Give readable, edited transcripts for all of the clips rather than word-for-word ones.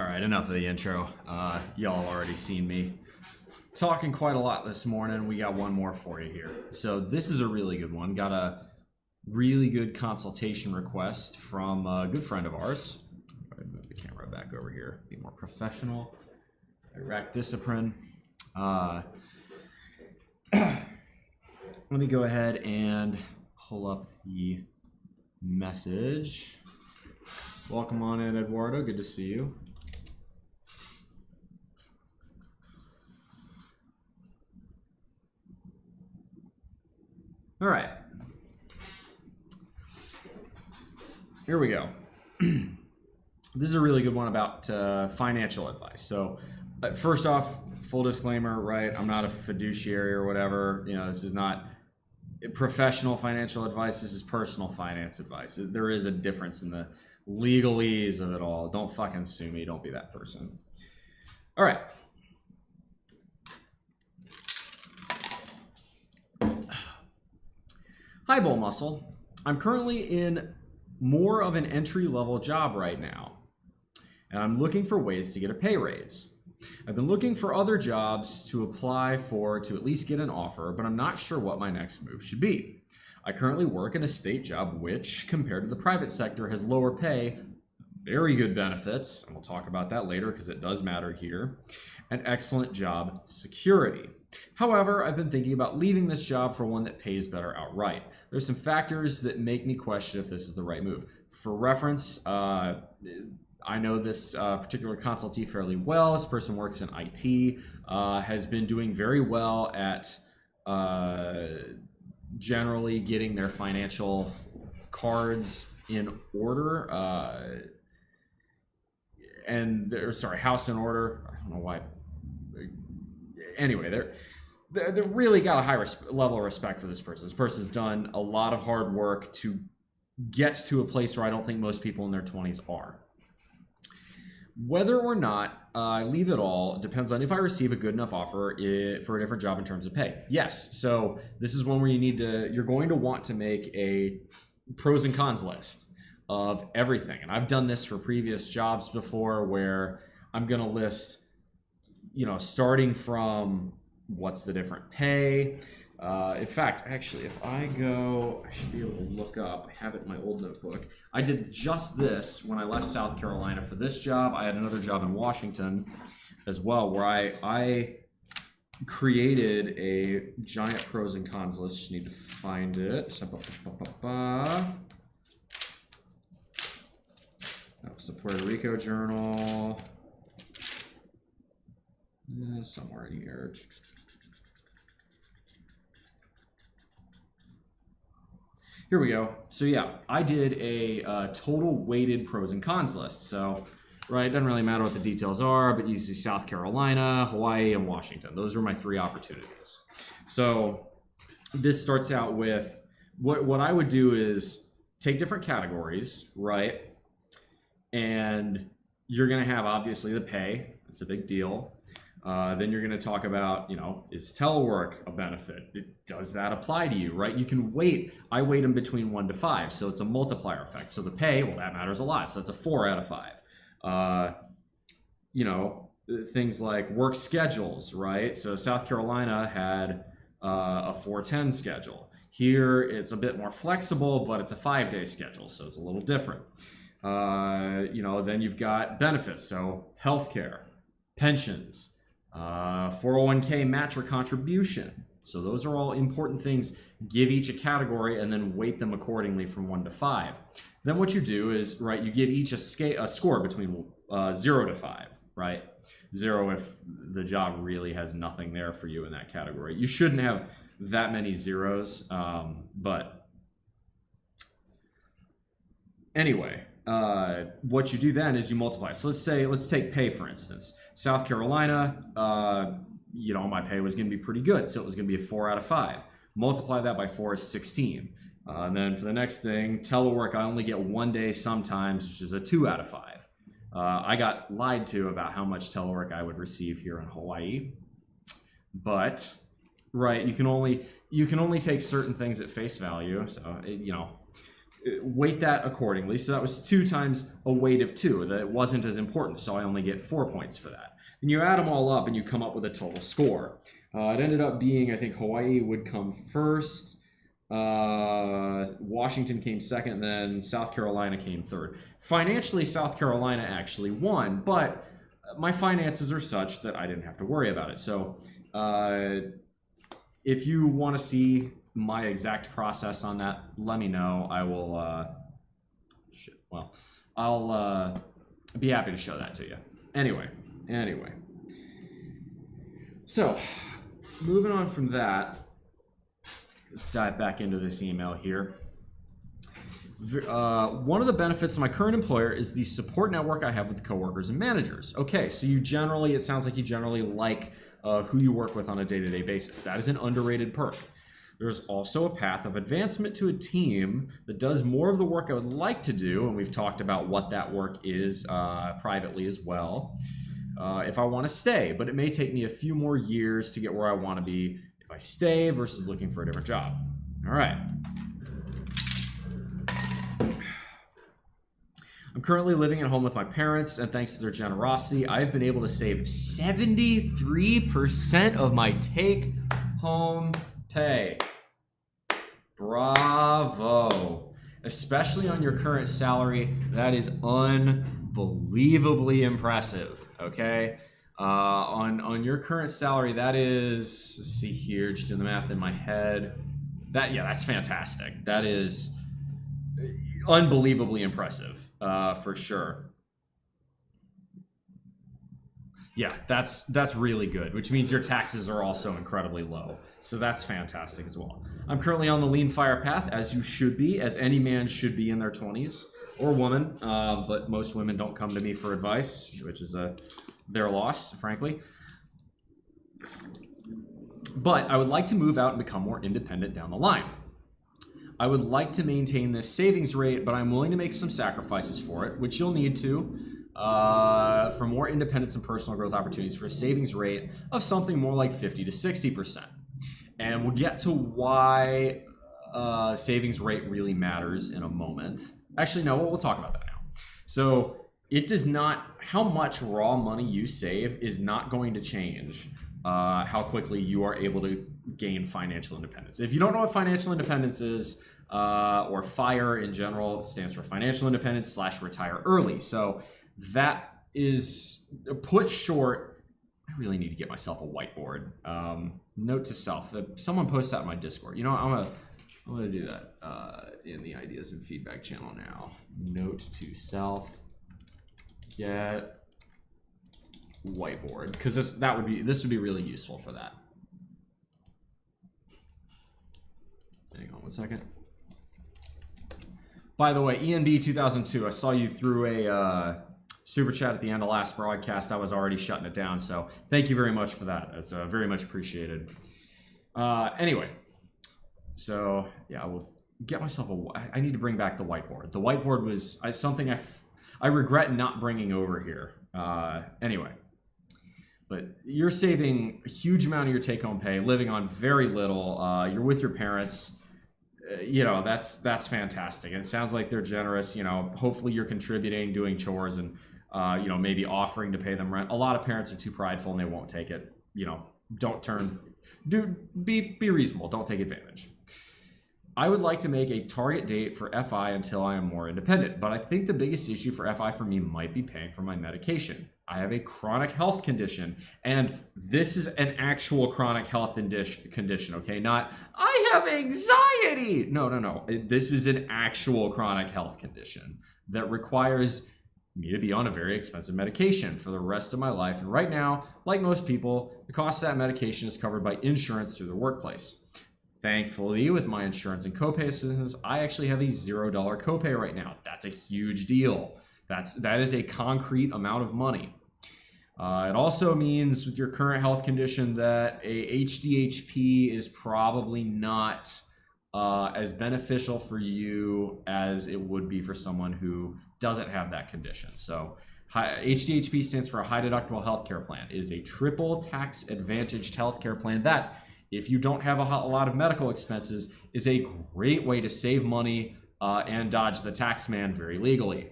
All right, enough of the intro. Y'all already seen me talking quite a lot this morning. We got one more for you here. So this is a really good one. Got a really good consultation request from a good friend of ours. Move the camera back over here. Be more professional. Iraq discipline. Let me go ahead and pull up the message. Welcome on in, Eduardo. Good to see you. All right. Here we go. This is a really good one about financial advice. So first off, full disclaimer, right? I'm not a fiduciary or whatever. You know, this is not professional financial advice. This is personal finance advice. There is a difference in the legalese of it all. Don't fucking sue me. Don't be that person. All right. Hi, Bull Muscle. I'm currently in more of an entry-level job right now, and I'm looking for ways to get a pay raise. I've been looking for other jobs to apply for to at least get an offer, but I'm not sure what my next move should be. I currently work in a state job which, compared to the private sector, has lower pay, very good benefits, and we'll talk about that later because it does matter here, and excellent job security. However, I've been thinking about leaving this job for one that pays better outright. There's some factors that make me question if this is the right move. For reference, I know this particular consultee fairly well. This person works in IT, has been doing very well at generally getting their financial cards in order, house in order. I don't know why. Anyway, they really got a high level of respect for this person. This person's done a lot of hard work to get to a place where I don't think most people in their 20s are. Whether or not I leave it all depends on if I receive a good enough offer for a different job in terms of pay. Yes, so this is one where you're going to want to make a pros and cons list of everything. And I've done this for previous jobs before where I'm going to list, starting from what's the different pay. In fact, actually, if I should be able to look up, I have it in my old notebook. I did just this when I left South Carolina for this job. I had another job in Washington as well where I created a giant pros and cons list. Just need to find it. That was the Puerto Rico Journal. Somewhere in here. Here we go. So yeah, I did a total weighted pros and cons list. So, right, it doesn't really matter what the details are, but you see South Carolina, Hawaii, and Washington. Those are my three opportunities. So this starts out with, what I would do is take different categories, right? And you're gonna have obviously the pay, that's a big deal. Then you're going to talk about, is telework a benefit? Does that apply to you, right? You can weight. I weight them between 1 to 5, so it's a multiplier effect. So the pay, well, that matters a lot. So that's a 4 out of 5. Things like work schedules, right? So South Carolina had a 4-10 schedule. Here, it's a bit more flexible, but it's a 5-day schedule, so it's a little different. Then you've got benefits, so healthcare, pensions, 401k match or contribution. So those are all important things. Give each a category and then weight them accordingly from 1 to 5. Then what you do is, right, you give each a score between 0 to 5, right? 0 if the job really has nothing there for you in that category. You shouldn't have that many zeros, but anyway, what you do then is you multiply. So let's take pay for instance. South Carolina, my pay was going to be pretty good, so it was going to be a 4 out of 5. Multiply that by 4 is 16. And then for the next thing, telework, I only get 1 day sometimes, which is a 2 out of 5. I got lied to about how much telework I would receive here in Hawaii, but right, you can only take certain things at face value. So weight that accordingly. So that was 2 times a weight of 2. That wasn't as important, so I only get 4 points for that. And you add them all up and you come up with a total score. It ended up being, I think Hawaii would come first, Washington came second, and then South Carolina came third. Financially, South Carolina actually won, but my finances are such that I didn't have to worry about it. So if you want to see my exact process on that, let me know. I will, I'll be happy to show that to you. Anyway. So, moving on from that, let's dive back into this email here. One of the benefits of my current employer is the support network I have with coworkers and managers. Okay, so it sounds like you generally like who you work with on a day-to-day basis. That is an underrated perk. There's also a path of advancement to a team that does more of the work I would like to do, and we've talked about what that work is privately as well, if I want to stay. But it may take me a few more years to get where I want to be if I stay versus looking for a different job. All right. I'm currently living at home with my parents, and thanks to their generosity, I've been able to save 73% of my take-home pay. Bravo. Especially on your current salary, that is unbelievably impressive, okay? On your current salary, that is, let's see here, just doing the math in my head. That's fantastic. That is unbelievably impressive, for sure. Yeah, that's really good, which means your taxes are also incredibly low. So that's fantastic as well. I'm currently on the lean fire path, as you should be, as any man should be in their 20s, or woman, but most women don't come to me for advice, which is their loss, frankly. But I would like to move out and become more independent down the line. I would like to maintain this savings rate, but I'm willing to make some sacrifices for it, which you'll need to, for more independence and personal growth opportunities for a savings rate of something more like 50 to 60%. And we'll get to why savings rate really matters in a moment. Actually, no, we'll talk about that now. So it does not, how much raw money you save is not going to change how quickly you are able to gain financial independence. If you don't know what financial independence is, or FIRE in general, it stands for financial independence / retire early. So that is, put short, I really need to get myself a whiteboard. Note to self, someone post that in my Discord. You know, I'm gonna do that in the ideas and feedback channel now. Note to self, get whiteboard, because this would be really useful for that. Hang on one second. By the way, ENB 2002, I saw you threw a super chat at the end of last broadcast. I was already shutting it down, so thank you very much for that. It's very much appreciated. Anyway, so yeah, I will get myself I need to bring back the whiteboard. The whiteboard was something I regret not bringing over here. Anyway, but you're saving a huge amount of your take-home pay, living on very little. You're with your parents. You know, that's fantastic. And it sounds like they're generous. You know, hopefully you're contributing, doing chores, and you know, maybe offering to pay them rent. A lot of parents are too prideful and they won't take it. You know, be reasonable. Don't take advantage. I would like to make a target date for FI until I am more independent, but I think the biggest issue for FI for me might be paying for my medication. I have a chronic health condition, and this is an actual chronic health condition, okay? Not, I have anxiety. No. This is an actual chronic health condition that requires me to be on a very expensive medication for the rest of my life. And right now, like most people, the cost of that medication is covered by insurance through the workplace. Thankfully, with my insurance and copay assistance, I actually have a $0 copay right now. That's a huge deal. That is a concrete amount of money. It also means with your current health condition that a HDHP is probably not as beneficial for you as it would be for someone who doesn't have that condition. So HDHP stands for a high deductible healthcare plan. It is a triple tax advantaged healthcare plan that, if you don't have a lot of medical expenses, is a great way to save money and dodge the tax man very legally.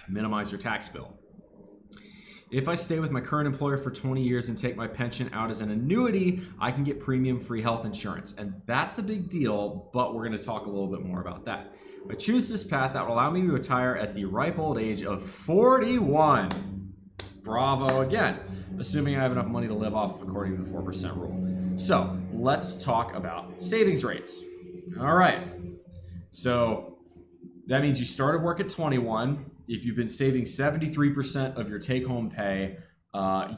Minimize your tax bill. If I stay with my current employer for 20 years and take my pension out as an annuity, I can get premium-free health insurance. And that's a big deal, but we're going to talk a little bit more about that. If I choose this path, that will allow me to retire at the ripe old age of 41. Bravo again, assuming I have enough money to live off according to the 4% rule. So let's talk about savings rates. All right. So that means you started work at 21. If you've been saving 73% of your take-home pay,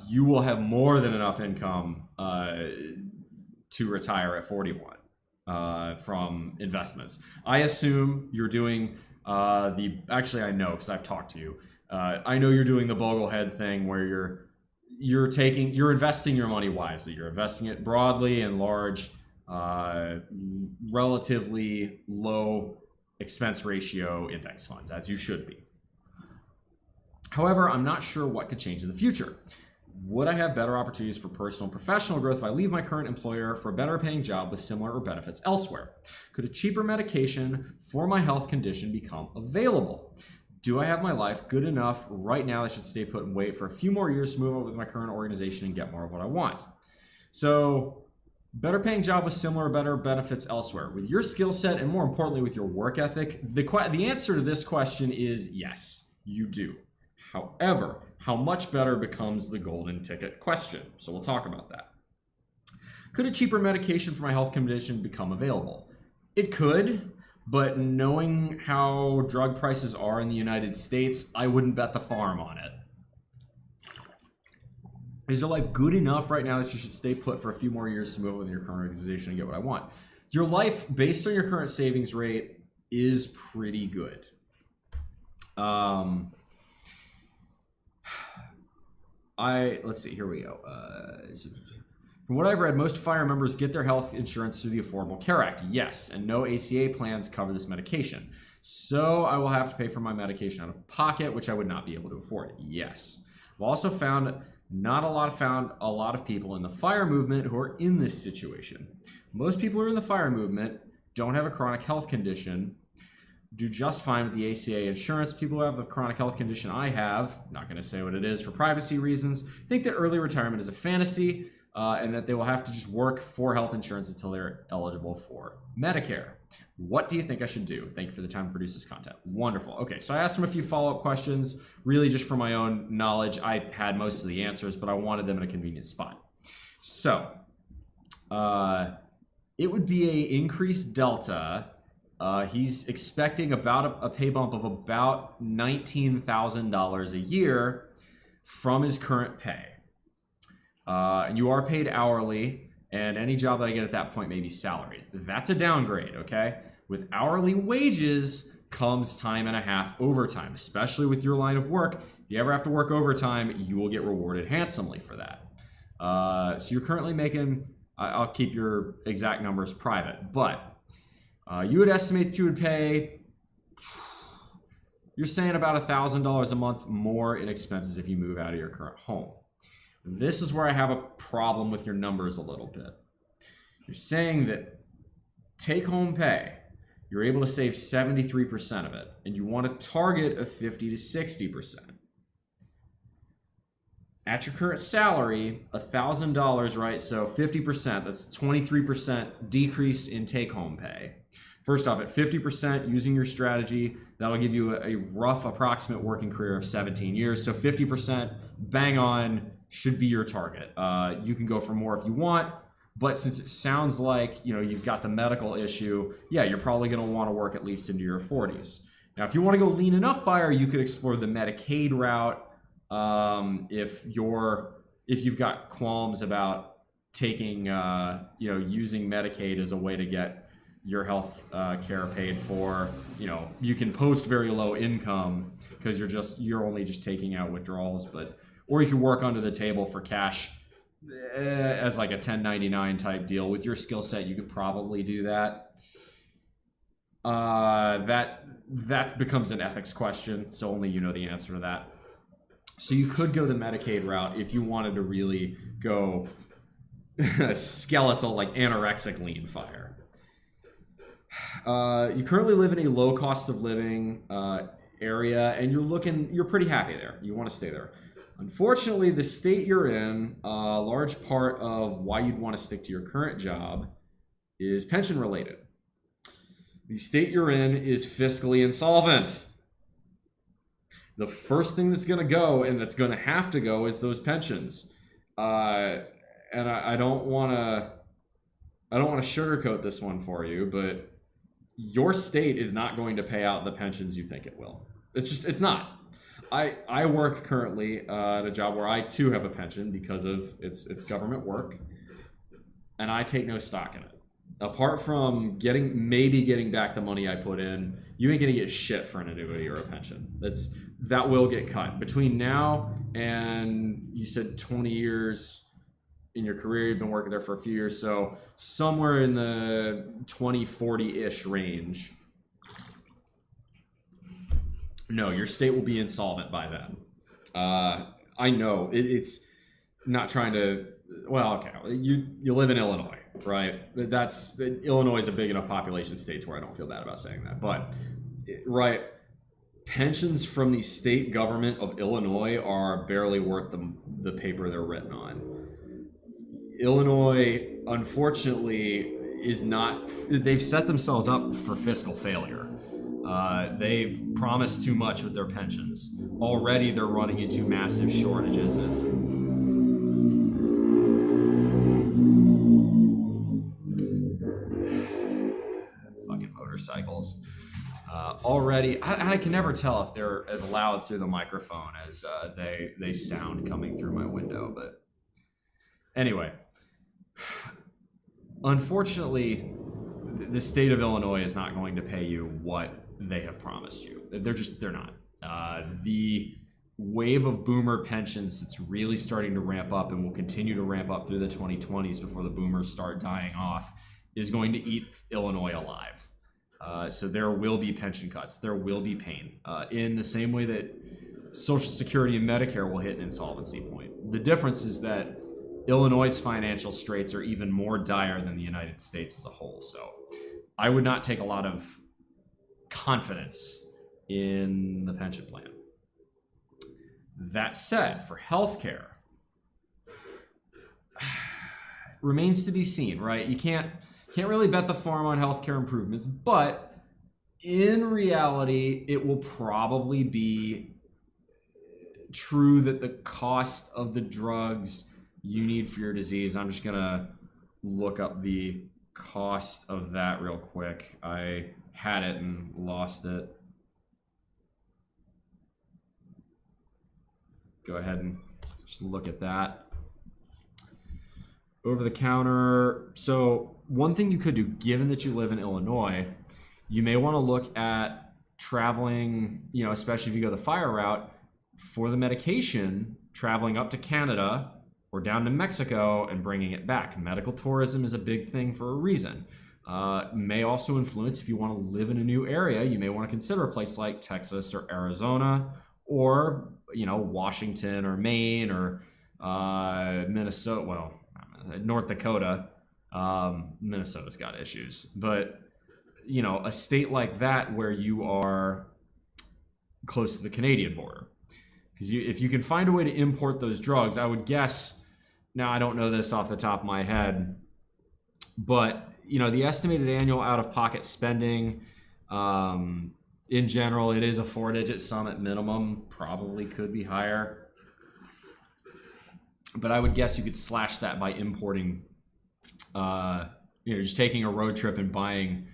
you will have more than enough income to retire at 41 from investments. I assume you're doing actually I know because I've talked to you. I know you're doing the boglehead thing where you're investing your money wisely. You're investing it broadly and large, relatively low expense ratio index funds, as you should be. However, I'm not sure what could change in the future. Would I have better opportunities for personal and professional growth if I leave my current employer for a better paying job with similar benefits elsewhere? Could a cheaper medication for my health condition become available? Do I have my life good enough right now that I should stay put and wait for a few more years to move on with my current organization and get more of what I want? So, better paying job with similar or better benefits elsewhere. With your skill set and more importantly with your work ethic, the answer to this question is yes, you do. However, how much better becomes the golden ticket question. So we'll talk about that. Could a cheaper medication for my health condition become available? It could, but knowing how drug prices are in the United States, I wouldn't bet the farm on it. Is your life good enough right now that you should stay put for a few more years to move with your current organization and get what I want? Your life, based on your current savings rate, is pretty good. Let's see, here we go. From what I've read, most fire members get their health insurance through the Affordable Care Act. Yes, and no ACA plans cover this medication. So I will have to pay for my medication out of pocket, which I would not be able to afford. Yes. I've also found a lot of people in the fire movement who are in this situation. Most people who are in the fire movement don't have a chronic health condition, do just fine with the ACA insurance. People who have the chronic health condition I have, not going to say what it is for privacy reasons, think that early retirement is a fantasy and that they will have to just work for health insurance until they're eligible for Medicare. What do you think I should do? Thank you for the time to produce this content. Wonderful. Okay, so I asked them a few follow-up questions, really just for my own knowledge. I had most of the answers, but I wanted them in a convenient spot. So it would be a increased delta. He's expecting about a pay bump of about $19,000 a year from his current pay. And you are paid hourly, and any job that I get at that point may be salaried. That's a downgrade, okay? With hourly wages comes time and a half overtime, especially with your line of work. If you ever have to work overtime, you will get rewarded handsomely for that. So you're currently making, I'll keep your exact numbers private, but you would estimate that you would pay, you're saying about $1,000 a month more in expenses if you move out of your current home. This is where I have a problem with your numbers a little bit. You're saying that take-home pay, you're able to save 73% of it, and you want a target of 50 to 60%. At your current salary, $1,000, right? So 50%, that's 23% decrease in take-home pay. First off, at 50% using your strategy, that'll give you a rough approximate working career of 17 years. So 50% bang on should be your target. You can go for more if you want, but since it sounds like you've got the medical issue, yeah, you're probably going to want to work at least into your 40s. Now, if you want to go lean enough fire, you could explore the Medicaid route. If you've got qualms about taking, using Medicaid as a way to get your health care paid for, you can post very low income because you're only just taking out withdrawals, or you can work under the table for cash as like a 1099 type deal. With your skill set, you could probably do that. That becomes an ethics question, so only you know the answer to that. So you could go the Medicaid route if you wanted to really go skeletal, like anorexic lean fire. You currently live in a low cost of living area, and you're pretty happy there. You want to stay there. Unfortunately, the state you're in, a large part of why you'd want to stick to your current job is pension related. The state you're in is fiscally insolvent. The first thing that's going to go, and that's going to have to go, is those pensions. And I don't want to sugarcoat this one for you, but your state is not going to pay out the pensions you think it will. It's not. I work currently at a job where I too have a pension because of it's government work, and I take no stock in it. Apart from getting back the money I put in, you ain't gonna get shit for an annuity or a pension. That will get cut. Between now and, you said 20 years in your career, you've been working there for a few years, so somewhere in the 20, 40-ish range. No, your state will be insolvent by then. I know it's not trying to. Well, okay, you live in Illinois, right? Illinois is a big enough population state to where I don't feel bad about saying that. But right, pensions from the state government of Illinois are barely worth the paper they're written on. Illinois, unfortunately, is not. They've set themselves up for fiscal failure. They promised too much with their pensions. Already they're running into massive shortages. Fucking motorcycles. Already, I can never tell if they're as loud through the microphone as they sound coming through my window. But anyway, unfortunately, the state of Illinois is not going to pay you what they have promised you. They're not. The wave of boomer pensions that's really starting to ramp up and will continue to ramp up through the 2020s before the boomers start dying off is going to eat Illinois alive. So there will be pension cuts. There will be pain. In the same way that Social Security and Medicare will hit an insolvency point. The difference is that Illinois' financial straits are even more dire than the United States as a whole. So I would not take a lot of confidence in the pension plan. That said, for healthcare, remains to be seen, right? You can't really bet the farm on healthcare improvements, but in reality, it will probably be true that the cost of the drugs you need for your disease, I'm just gonna look up the cost of that real quick. I had it and lost it. Go ahead and just look at that. Over the counter. So one thing you could do, given that you live in Illinois, you may want to look at traveling, especially if you go the fire route, for the medication, traveling up to Canada or down to Mexico and bringing it back. Medical tourism is a big thing for a reason. May also influence, if you want to live in a new area, you may want to consider a place like Texas or Arizona or, Washington or Maine or Minnesota. Well, North Dakota. Minnesota's got issues. But, a state like that where you are close to the Canadian border. Because if you can find a way to import those drugs, I would guess, now I don't know this off the top of my head, but the estimated annual out-of-pocket spending, in general, it is a 4-digit sum at minimum, probably could be higher. But I would guess you could slash that by importing, just taking a road trip and buying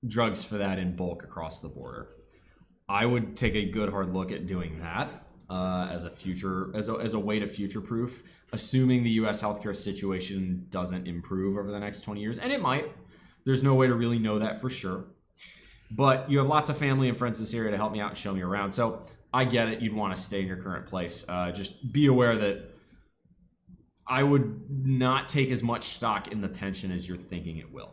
drugs for that in bulk across the border. I would take a good hard look at doing that as a way to future-proof, assuming the U.S. healthcare situation doesn't improve over the next 20 years, and it might. There's no way to really know that for sure. But you have lots of family and friends in this area to help me out and show me around. So I get it. You'd want to stay in your current place. Just be aware that I would not take as much stock in the pension as you're thinking it will.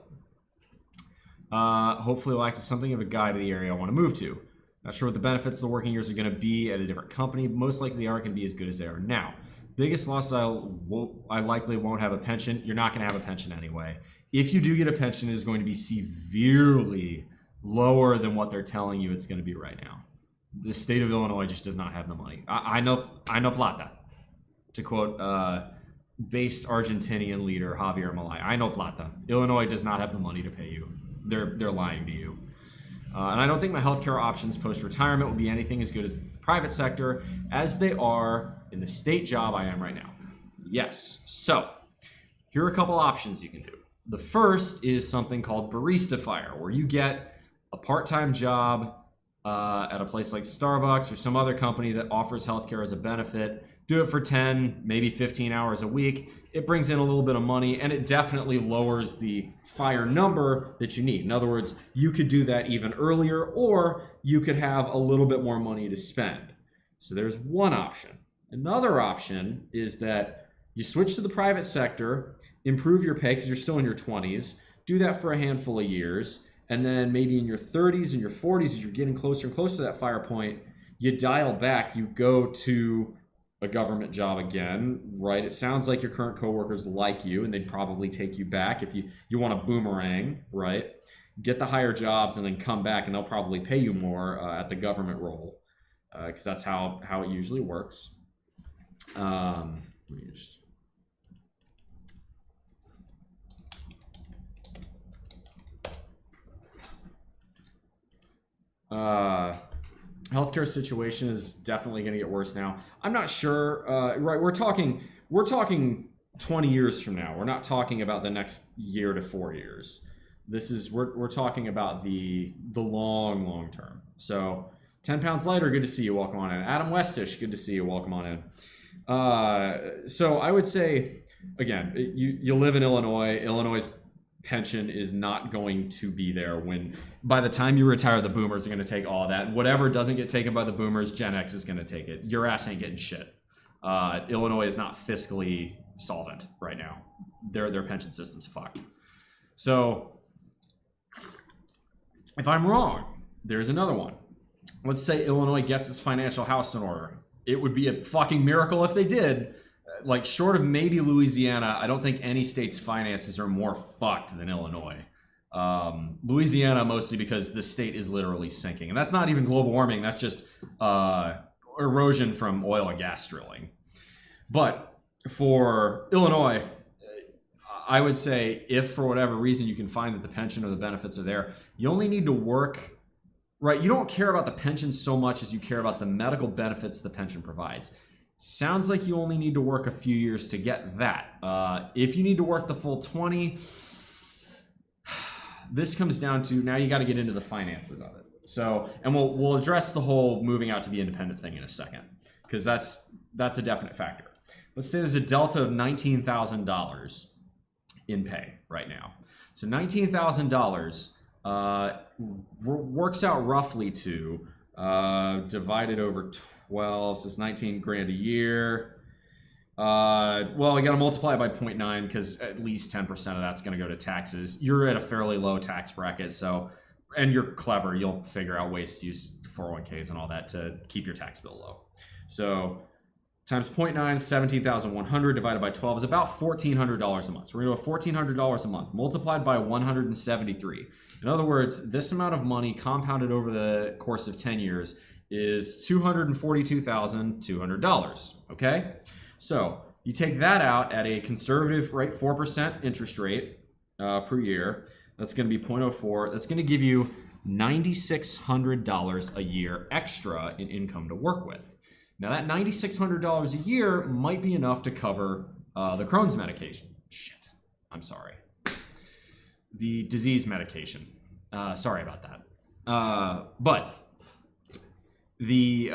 Hopefully it'll act as something of a guide to the area I want to move to. Not sure what the benefits of the working years are going to be at a different company. Most likely they aren't going to be as good as they are now. Biggest loss, I likely won't have a pension. You're not going to have a pension anyway. if you do get a pension, it is going to be severely lower than what they're telling you it's going to be right now. The state of Illinois just does not have the money. I know plata, to quote based Argentinian leader Javier Milei. I know plata. Illinois does not have the money to pay you. They're lying to you. And I don't think my healthcare options post-retirement will be anything as good as the private sector as they are in the state job I am right now. Yes. So here are a couple options you can do. The first is something called barista fire, where you get a part-time job at a place like Starbucks or some other company that offers healthcare as a benefit. Do it for 10, maybe 15 hours a week. It brings in a little bit of money, and it definitely lowers the fire number that you need. In other words, you could do that even earlier, or you could have a little bit more money to spend. So there's one option. Another option is that you switch to the private sector, improve your pay because you're still in your 20s, do that for a handful of years, and then maybe in your 30s and your 40s, as you're getting closer and closer to that fire point, you dial back, you go to a government job again, right? It sounds like your current coworkers like you, and they'd probably take you back if you want a boomerang, right? Get the higher jobs and then come back, and they'll probably pay you more at the government role, because that's how it usually works. Let me just... Healthcare situation is definitely going to get worse now. I'm not sure. Right, we're talking 20 years from now. We're not talking about the next year to 4 years. We're talking about the long term. So 10 pounds lighter, good to see you. Welcome on in. Adam Westish, good to see you. Welcome on in. So I would say, again, you live in Illinois. Illinois' pension is not going to be there when, by the time you retire, the boomers are going to take all that. Whatever doesn't get taken by the boomers, Gen X is going to take it. Your ass ain't getting shit. Illinois is not fiscally solvent right now. Their pension system's fucked. So if I'm wrong, there's another one. Let's say Illinois gets its financial house in order. It would be a fucking miracle if they did. Like, short of maybe Louisiana, I don't think any state's finances are more fucked than Illinois. Louisiana, mostly because the state is literally sinking. And that's not even global warming. That's just erosion from oil and gas drilling. But for Illinois, I would say if for whatever reason you can find that the pension or the benefits are there, you only need to work, right? You don't care about the pension so much as you care about the medical benefits the pension provides. Sounds like you only need to work a few years to get that. If you need to work the full 20, this comes down to, now you got to get into the finances of it. So, and we'll address the whole moving out to be independent thing in a second, because that's a definite factor. Let's say there's a delta of $19,000 in pay right now. So $19,000 works out roughly to divided over 12, so it's 19 grand a year. Well, you got to multiply it by 0.9 because at least 10% of that's going to go to taxes. You're at a fairly low tax bracket, so, and you're clever, you'll figure out ways to use 401ks and all that to keep your tax bill low. So times 0.9, 17,100 divided by 12 is about $1,400 a month. So we're going to do $1,400 a month multiplied by 173. In other words, this amount of money compounded over the course of 10 years is $242,200, okay? So you take that out at a conservative rate, 4% interest rate per year. That's going to be 0.04. That's going to give you $9,600 a year extra in income to work with. Now that $9,600 a year might be enough to cover the Crohn's medication. Shit, I'm sorry. The disease medication. Sorry about that. But the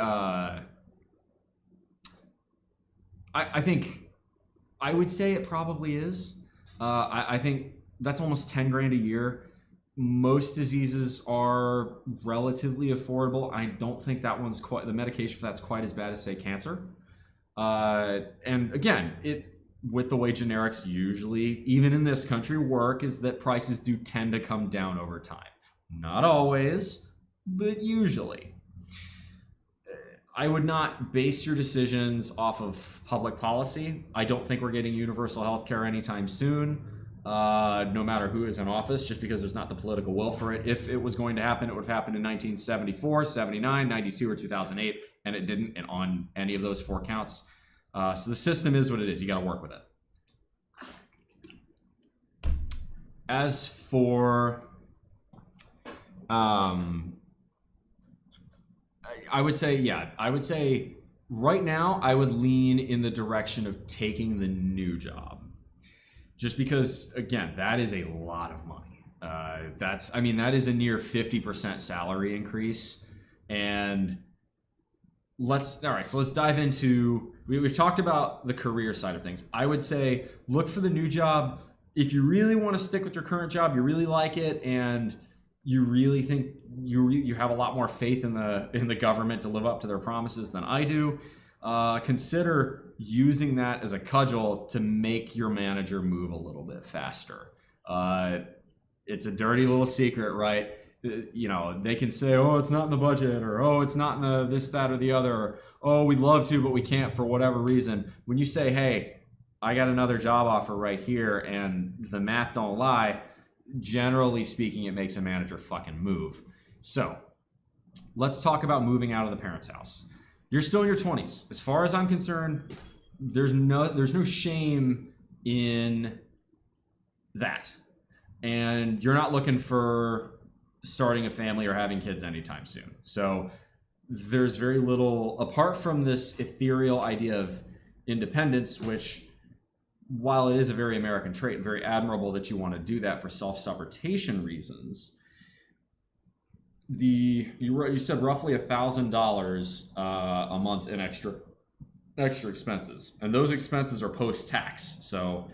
I think I would say it probably is. I think that's almost 10 grand a year. Most diseases are relatively affordable. I don't think that one's quite, the medication for that's quite as bad as, say, cancer. And again, with the way generics usually, even in this country, work, is that prices do tend to come down over time. Not always, but usually. I would not base your decisions off of public policy. I don't think we're getting universal health care anytime soon. no matter who is in office, just because there's not the political will for it. If it was going to happen, it would have happened in 1974, 79, 92, or 2008, and it didn't, and on any of those 4 counts. So the system is what it is. You got to work with it. As for, I would say right now I would lean in the direction of taking the new job. Just because, again, that is a lot of money. That is a near 50% salary increase. And let's dive into, we've talked about the career side of things. I would say look for the new job. If you really want to stick with your current job, you really like it, and you really think you have a lot more faith in the government to live up to their promises than I do, consider using that as a cudgel to make your manager move a little bit faster. It's a dirty little secret, right? They can say, oh, it's not in the budget, or oh, it's not in the this, that, or the other, or oh, we'd love to, but we can't for whatever reason. When you say, hey, I got another job offer right here, and the math don't lie, generally speaking, it makes a manager fucking move. So let's talk about moving out of the parents' house. You're still in your 20s. As far as I'm concerned, there's no shame in that. And you're not looking for starting a family or having kids anytime soon. So there's very little, apart from this ethereal idea of independence, which, while it is a very American trait, very admirable that you want to do that for self-suffertation reasons, you said roughly $1,000 a month in extra expenses, and those expenses are post-tax. So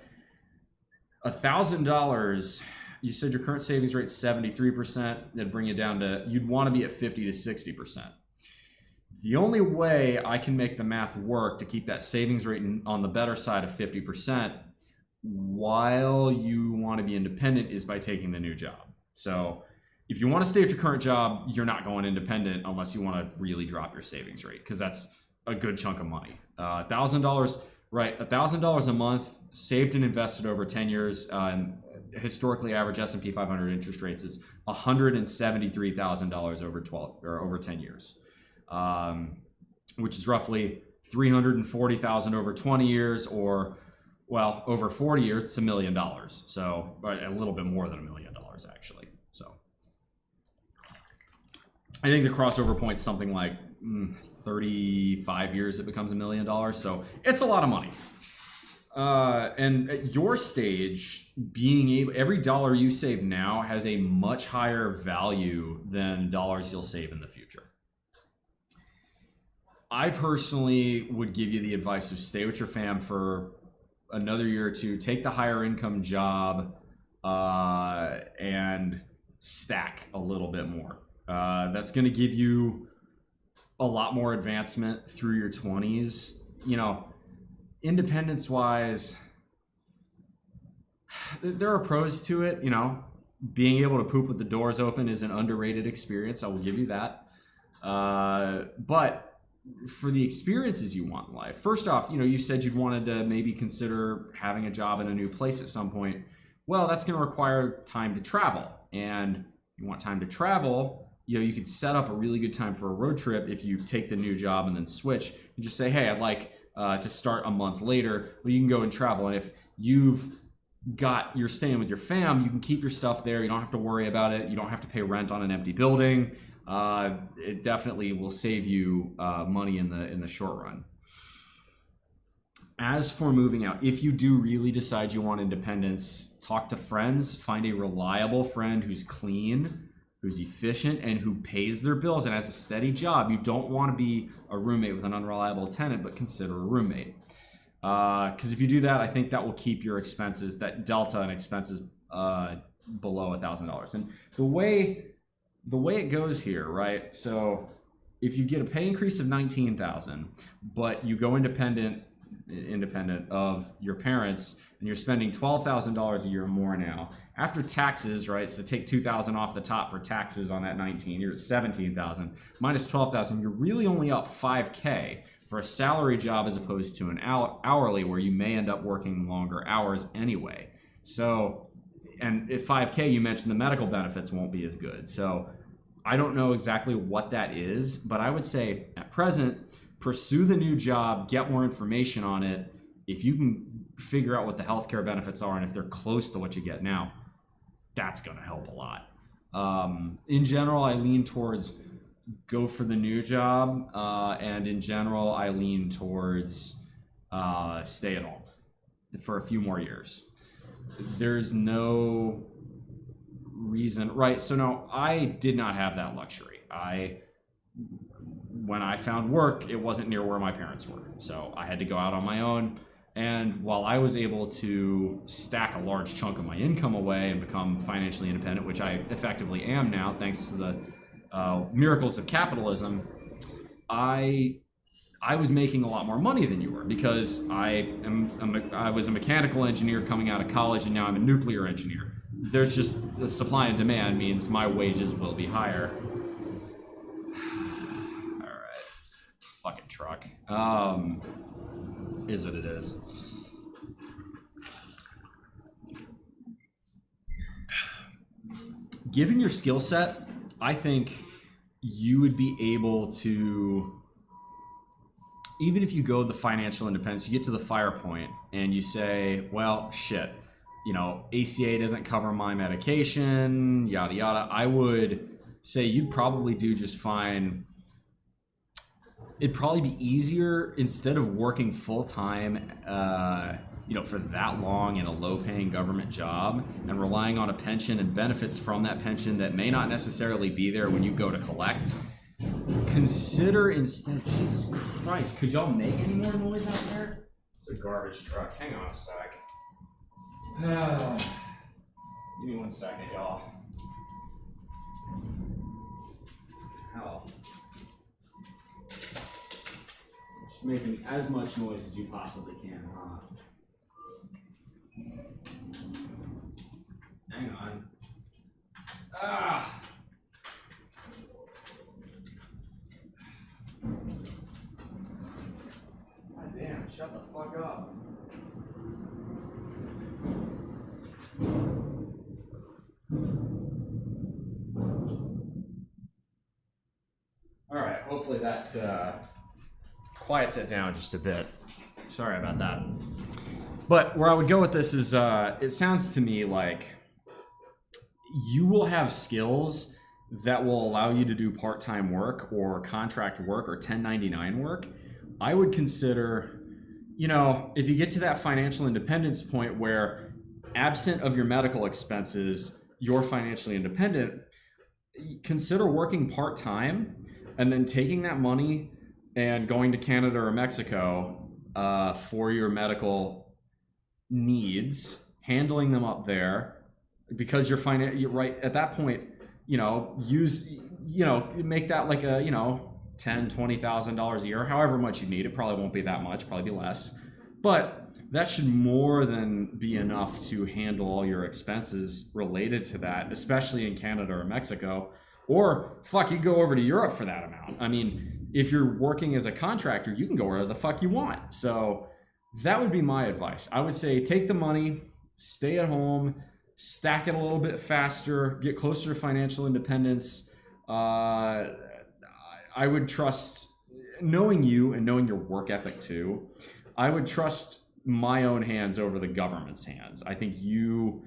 $1,000, you said your current savings rate is 73%. That'd bring you down to, you'd want to be at 50 to 60%. The only way I can make the math work to keep that savings rate on the better side of 50% while you want to be independent is by taking the new job. So if you want to stay at your current job, you're not going independent unless you want to really drop your savings rate, because that's a good chunk of money. $1,000, right? $1,000 a month saved and invested over 10 years. And historically, average S&P 500 interest rates is $173,000 over 10 years. Which is roughly $340,000 over 20 years, or, well, over 40 years, it's $1 million. So a little bit more than $1 million, actually. So I think the crossover point's something like 35 years, it becomes $1 million. So it's a lot of money. And at your stage, every dollar you save now has a much higher value than dollars you'll save in the future. I personally would give you the advice of stay with your fam for another year or two, take the higher income job, and stack a little bit more. That's going to give you a lot more advancement through your 20s. Independence wise, there are pros to it. Being able to poop with the doors open is an underrated experience. I will give you that. But for the experiences you want in life, first off, you said you'd wanted to maybe consider having a job in a new place at some point. Well, that's going to require time to travel, and you want time to travel. You could set up a really good time for a road trip if you take the new job and then switch and just say, hey, I'd like to start a month later. Well, you can go and travel, and if you're staying with your fam, you can keep your stuff there. You don't have to worry about it. You don't have to pay rent on an empty building. It definitely will save you money in the short run. As for moving out, if you do really decide you want independence, talk to friends, find a reliable friend who's clean, who's efficient, and who pays their bills and has a steady job. You don't want to be a roommate with an unreliable tenant, but consider a roommate. Because if you do that, I think that will keep your expenses, that delta in expenses, below $1,000. And the way it goes here, right? So if you get a pay increase of $19,000, but you go independent of your parents, and you're spending $12,000 a year more now after taxes, right? So take $2,000 off the top for taxes on that 19. You're at $17,000 minus $12,000. You're really only up $5K for a salary job as opposed to an hourly, where you may end up working longer hours anyway. So, and at 5K, you mentioned the medical benefits won't be as good. So I don't know exactly what that is, but I would say at present, pursue the new job, get more information on it. If you can figure out what the healthcare benefits are and if they're close to what you get now, that's going to help a lot. In general, I lean towards go for the new job, and in general, I lean towards stay at home for a few more years. There's no reason, right? So no, I did not have that luxury. When I found work, it wasn't near where my parents were, so I had to go out on my own. And while I was able to stack a large chunk of my income away and become financially independent, which I effectively am now, thanks to the miracles of capitalism, I was making a lot more money than you were because I was a mechanical engineer coming out of college, and now I'm a nuclear engineer. There's just the supply and demand means my wages will be higher. All right, fucking truck. Is what it is. Given your skill set, I think you would be able to, even if you go the financial independence, you get to the fire point and you say, well, shit, ACA doesn't cover my medication, yada, yada. I would say you'd probably do just fine. It'd probably be easier instead of working full-time, for that long in a low-paying government job and relying on a pension and benefits from that pension that may not necessarily be there when you go to collect. Consider instead, Jesus Christ, could y'all make any more noise out there? It's a garbage truck. Hang on a sec. Give me 1 second, y'all. Hell. Just making as much noise as you possibly can, huh? Hang on. Ah! God damn, shut the fuck up. Alright, hopefully that quiets it down just a bit. Sorry about that. But where I would go with this is, it sounds to me like you will have skills that will allow you to do part-time work or contract work or 1099 work. I would consider, if you get to that financial independence point where absent of your medical expenses, you're financially independent, consider working part-time and then taking that money and going to Canada or Mexico for your medical needs, handling them up there, because you're right at that point, make that like a, $10,000-$20,000 a year, however much you need. It probably won't be that much, probably be less, but that should more than be enough to handle all your expenses related to that, especially in Canada or Mexico. Or fuck, you go over to Europe for that amount. I mean, if you're working as a contractor, you can go wherever the fuck you want. So that would be my advice. I would say take the money, stay at home, stack it a little bit faster, get closer to financial independence. I would trust, knowing you and knowing your work ethic too, I would trust my own hands over the government's hands. I think you're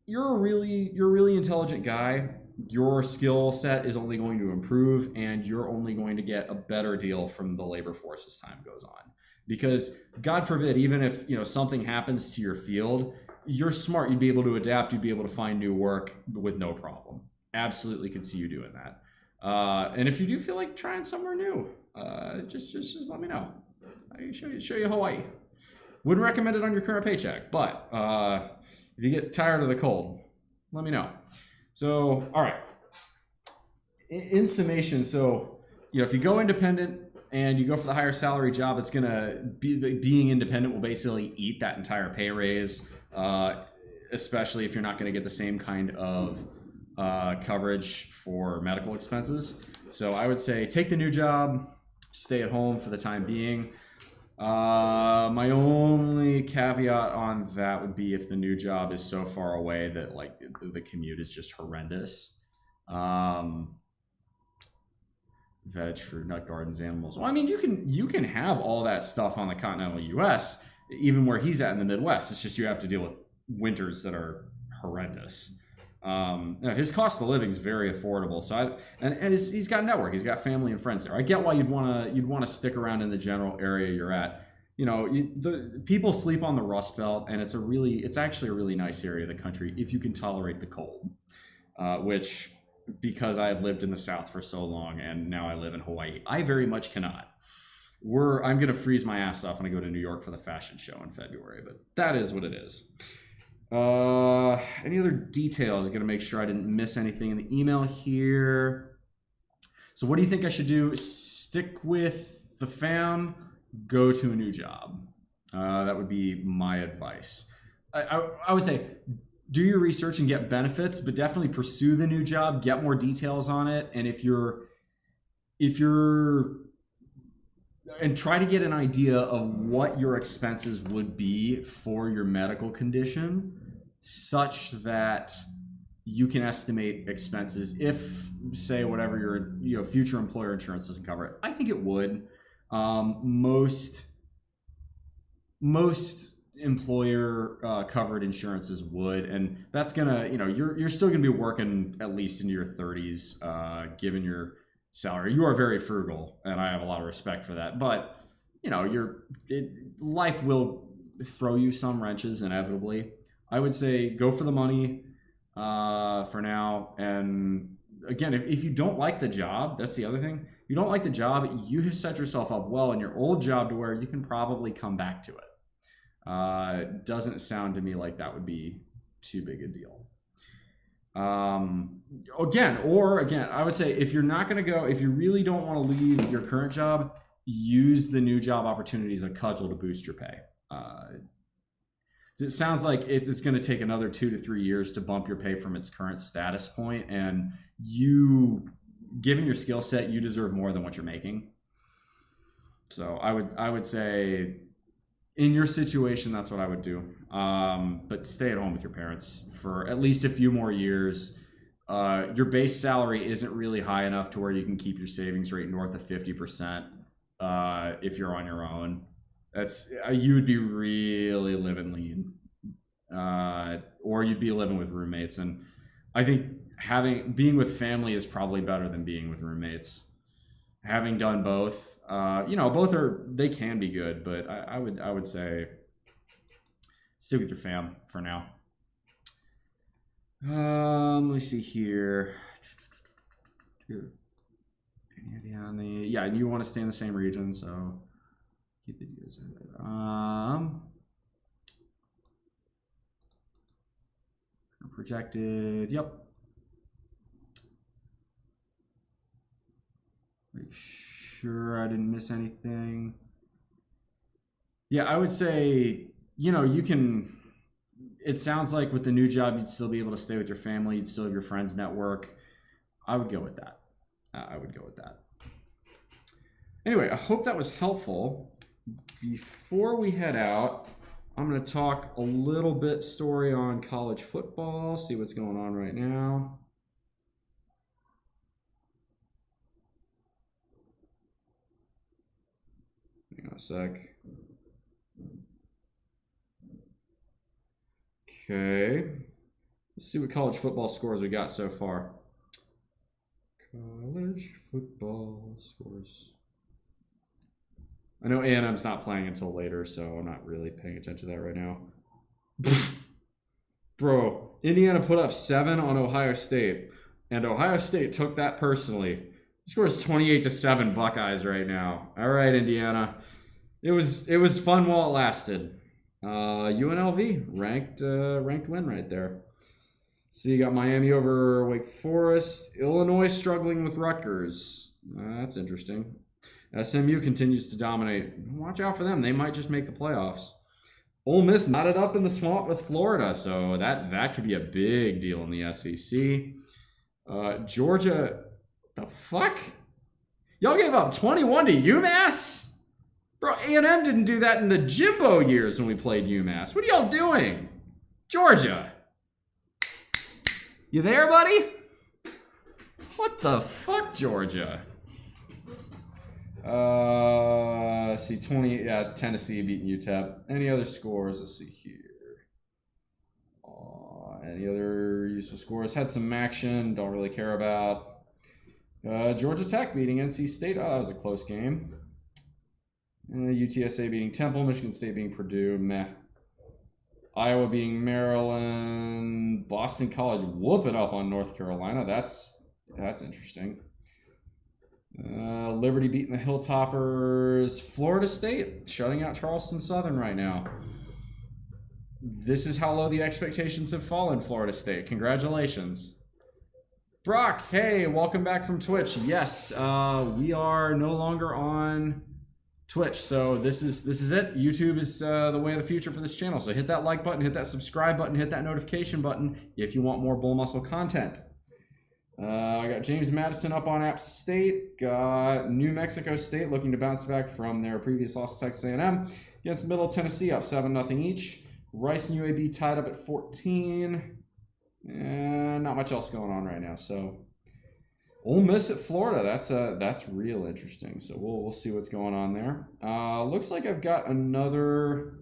a really intelligent guy. Your skill set is only going to improve, and you're only going to get a better deal from the labor force as time goes on. Because God forbid, even if something happens to your field, you're smart. You'd be able to adapt. You'd be able to find new work with no problem. Absolutely could see you doing that. And if you do feel like trying somewhere new, just let me know. I can show you Hawaii. Wouldn't recommend it on your current paycheck, but if you get tired of the cold, let me know. So, all right. In summation, so if you go independent and you go for the higher salary job, it's gonna be being independent will basically eat that entire pay raise, especially if you're not gonna get the same kind of coverage for medical expenses. So I would say take the new job, stay at home for the time being. My only caveat on that would be if the new job is so far away that like the commute is just horrendous. Veg, fruit, nut gardens, animals. Well, I mean, you can have all that stuff on the continental U.S. even where he's at in the Midwest. It's just you have to deal with winters that are horrendous. His cost of living is very affordable. So he's got a network. He's got family and friends there. I get why you'd want to stick around in the general area you're at. You know, the people sleep on the Rust Belt, and it's actually a really nice area of the country if you can tolerate the cold, which, because I have lived in the South for so long and now I live in Hawaii, I very much cannot. I'm going to freeze my ass off when I go to New York for the fashion show in February, but that is what it is. Any other details? I'm going to make sure I didn't miss anything in the email here. So what do you think I should do? Stick with the fam, go to a new job. That would be my advice. I would say do your research and get benefits, but definitely pursue the new job, get more details on it. And and try to get an idea of what your expenses would be for your medical condition, such that you can estimate expenses if, say, whatever your future employer insurance doesn't cover it. I think it would. Most employer covered insurances would, and that's gonna, you're still gonna be working at least into your 30s, given your salary. You are very frugal, and I have a lot of respect for that. But life will throw you some wrenches inevitably. I would say go for the money for now. And again, if you don't like the job, that's the other thing. If you don't like the job, you have set yourself up well in your old job to where you can probably come back to it. Doesn't sound to me like that would be too big a deal. Again, I would say if you're not going to go, if you really don't want to leave your current job, use the new job opportunity as a cudgel to boost your pay. It sounds like it's going to take another 2 to 3 years to bump your pay from its current status point, and given your skill set, you deserve more than what you're making. So I would say, in your situation, that's what I would do. But stay at home with your parents for at least a few more years. Your base salary isn't really high enough to where you can keep your savings rate north of 50% if you're on your own. You would be really living lean, or you'd be living with roommates. And I think being with family is probably better than being with roommates. Having done both. Both they can be good, but I would say stick with your fam for now. Let me see here. Yeah, you want to stay in the same region, so keep the user. Projected. Yep. Make sure I didn't miss anything. Yeah, I would say, you can, it sounds like with the new job, you'd still be able to stay with your family. You'd still have your friends network. I would go with that. Anyway, I hope that was helpful. Before we head out, I'm going to talk a little bit story on college football, see what's going on right now. Hang on a sec. Okay. Let's see what college football scores we got so far. College football scores. I know A&M's not playing until later, so I'm not really paying attention to that right now. Bro, Indiana put up 7 on Ohio State, and Ohio State took that personally. Scores 28-7 Buckeyes right now. All right, Indiana. It was fun while it lasted. UNLV ranked win right there. So you got Miami over Wake Forest. Illinois struggling with Rutgers. That's interesting. SMU continues to dominate. Watch out for them. They might just make the playoffs. Ole Miss knotted up in the swamp with Florida, so that could be a big deal in the SEC. Georgia, the fuck? Y'all gave up 21 to UMass? Bro, A&M didn't do that in the Jimbo years when we played UMass. What are y'all doing? Georgia. You there, buddy? What the fuck, Georgia? See, 20, yeah, Tennessee beating UTEP. Any other scores? Let's see here. Any other useful scores? Had some action, don't really care about. Georgia Tech beating NC State. Oh, that was a close game. UTSA beating Temple, Michigan State beating Purdue. Meh. Iowa beating Maryland. Boston College whooping up on North Carolina. That's interesting. Liberty beating the Hilltoppers. Florida State shutting out Charleston Southern right now. This is how low the expectations have fallen, Florida State. Congratulations. Brock, hey, welcome back from Twitch. Yes, we are no longer on Twitch, so this is it. YouTube is the way of the future for this channel. So hit that like button, hit that subscribe button, hit that notification button if you want more Bull Muscle content. I got James Madison up on App State. Got New Mexico State looking to bounce back from their previous loss to Texas A&M against Middle Tennessee, up 7-0 each. Rice and UAB tied up at 14. And not much else going on right now. So Ole Miss at Florida. That's real interesting. So we'll see what's going on there. Looks like I've got another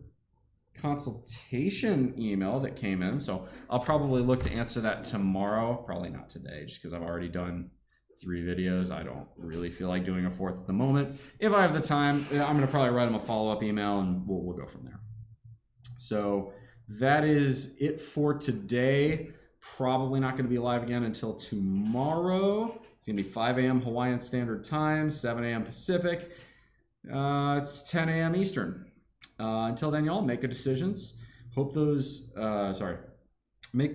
consultation email that came in. So I'll probably look to answer that tomorrow. Probably not today, just because I've already done 3 videos. I don't really feel like doing a 4th at the moment. If I have the time, I'm going to probably write them a follow-up email, and we'll go from there. So that is it for today. Probably not going to be live again until tomorrow. It's going to be 5 a.m. Hawaiian Standard Time, 7 a.m. Pacific. It's 10 a.m. Eastern. Until then, y'all, make good decisions. Make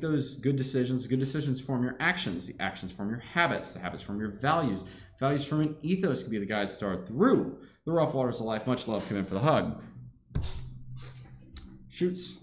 those good decisions. Good decisions form your actions. The actions form your habits. The habits form your values. Values form an ethos can be the guide star through the rough waters of life. Much love. Come in for the hug. Shoots.